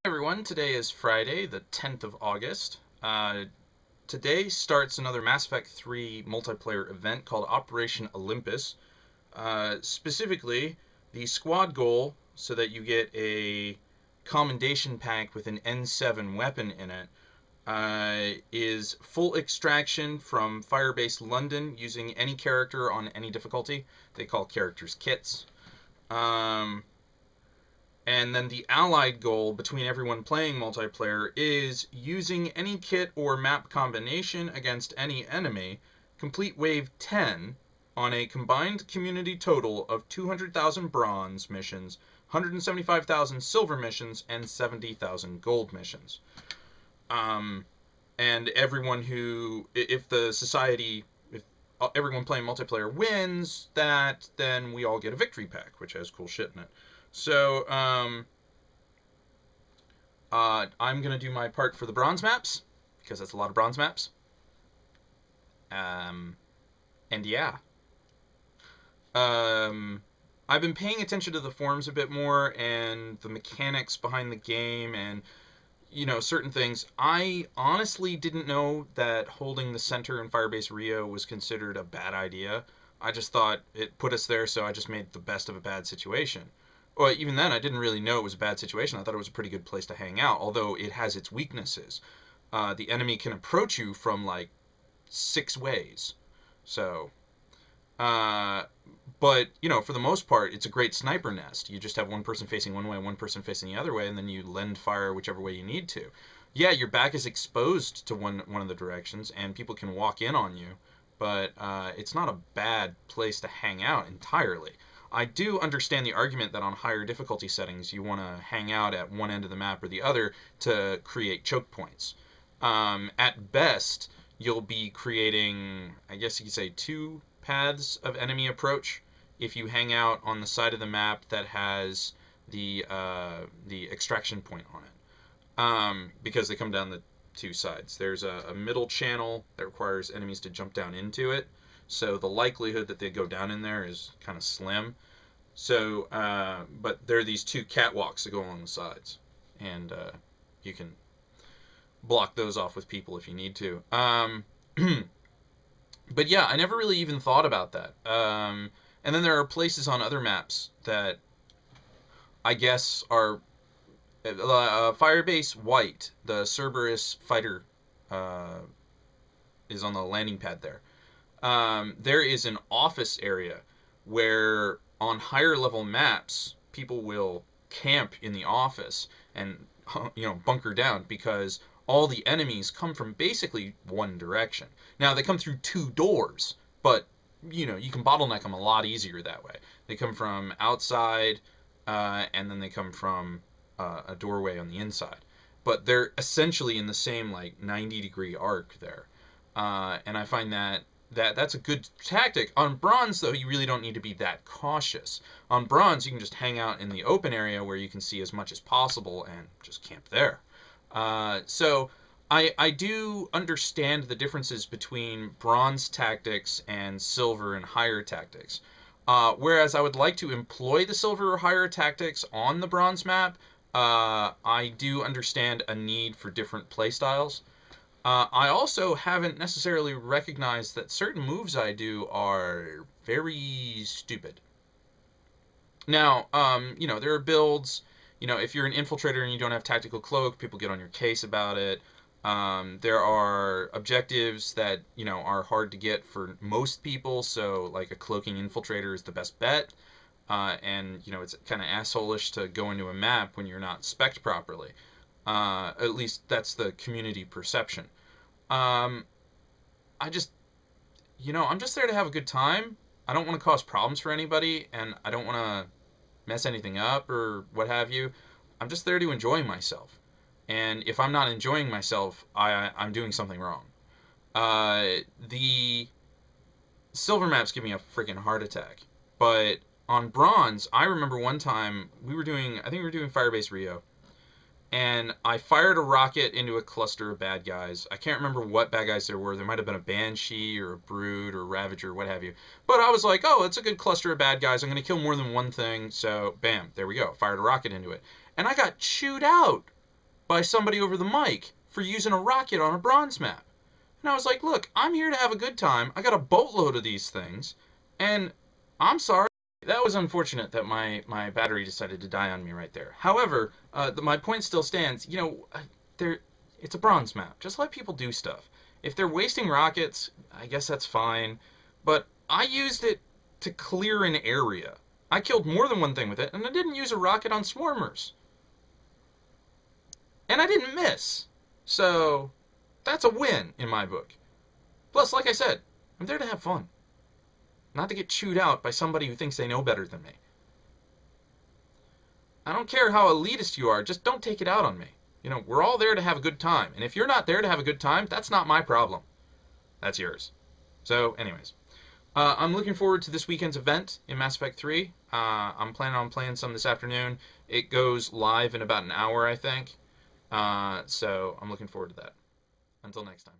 Everyone, today is Friday, the 10th of August. Today starts another Mass Effect 3 multiplayer event called Operation Olympus. Specifically, the squad goal, so that you get a commendation pack with an N7 weapon in it, is full extraction from Firebase London using any character on any difficulty. They call characters kits. Um, and then the allied goal between everyone playing multiplayer is using any kit or map combination against any enemy, complete wave 10 on a combined community total of 200,000 bronze missions, 175,000 silver missions, and 70,000 gold missions. And everyone who, if the society, if everyone playing multiplayer wins that, then we all get a victory pack, which has cool shit in it. So, I'm going to do my part for the bronze maps, because that's a lot of bronze maps. And yeah. I've been paying attention to the forums a bit more, and the mechanics behind the game, and, certain things. I honestly didn't know that holding the center in Firebase Rio was considered a bad idea. I just thought it put us there, so I just made the best of a bad situation. Well, even then, I didn't really know it was a bad situation. I thought it was a pretty good place to hang out, although it has its weaknesses. The enemy can approach you from, like, 6 ways. So, uh, but, for the most part, it's a great sniper nest. You just have one person facing one way, one person facing the other way, and then you lend fire whichever way you need to. Yeah, your back is exposed to one of the directions, and people can walk in on you, but it's not a bad place to hang out entirely. I do understand the argument that on higher difficulty settings you want to hang out at one end of the map or the other to create choke points. At best, you'll be creating, I guess you could say, 2 paths of enemy approach if you hang out on the side of the map that has the extraction point on it, because they come down the 2 sides. There's a middle channel that requires enemies to jump down into it, so the likelihood that they go down in there is kind of slim. So, but there are these 2 catwalks that go along the sides, and you can block those off with people if you need to. But yeah, I never really even thought about that. And then there are places on other maps that I guess are Firebase White, the Cerberus fighter, is on the landing pad there. There is an office area where on higher level maps people will camp in the office and bunker down, because all the enemies come from basically one direction. Now they come through 2 doors, but you can bottleneck them a lot easier that way. They come from outside, and then they come from a doorway on the inside, but they're essentially in the same, like, 90-degree arc there. And I find that's a good tactic. On bronze, though, you really don't need to be that cautious. On bronze, you can just hang out in the open area where you can see as much as possible and just camp there. So I do understand the differences between bronze tactics and silver and higher tactics. Whereas I would like to employ the silver or higher tactics on the bronze map, I do understand a need for different playstyles. I also haven't necessarily recognized that certain moves I do are very stupid. Now, there are builds, if you're an infiltrator and you don't have tactical cloak, people get on your case about it. There are objectives that, are hard to get for most people, so like a cloaking infiltrator is the best bet. And, it's kind of asshole-ish to go into a map when you're not spec'd properly. At least that's the community perception. I just, I'm just there to have a good time. I don't want to cause problems for anybody, and I don't want to mess anything up or what have you. I'm just there to enjoy myself. And if I'm not enjoying myself, I'm doing something wrong. The silver maps give me a freaking heart attack. But on bronze, I remember one time I think we were doing Firebase Rio, and I fired a rocket into a cluster of bad guys. I can't remember what bad guys there were. There might have been a Banshee or a Brood or a Ravager, what have you. But I was like, oh, it's a good cluster of bad guys. I'm going to kill more than one thing. So, bam, there we go. Fired a rocket into it. And I got chewed out. by somebody over the mic for using a rocket on a bronze map. And I was like, look, I'm here to have a good time. I got a boatload of these things, and I'm sorry. That was unfortunate that my battery decided to die on me right there. However, my point still stands. You know, it's a bronze map. Just let people do stuff. If they're wasting rockets, I guess that's fine. But I used it to clear an area. I killed more than one thing with it, and I didn't use a rocket on swarmers. And I didn't miss. So, that's a win in my book. Plus, like I said, I'm there to have fun. Not to get chewed out by somebody who thinks they know better than me. I don't care how elitist you are, just don't take it out on me. You know, we're all there to have a good time. And if you're not there to have a good time, that's not my problem. That's yours. So, anyways. I'm looking forward to this weekend's event in Mass Effect 3. I'm planning on playing some this afternoon. It goes live in about an hour, I think. So, I'm looking forward to that. Until next time.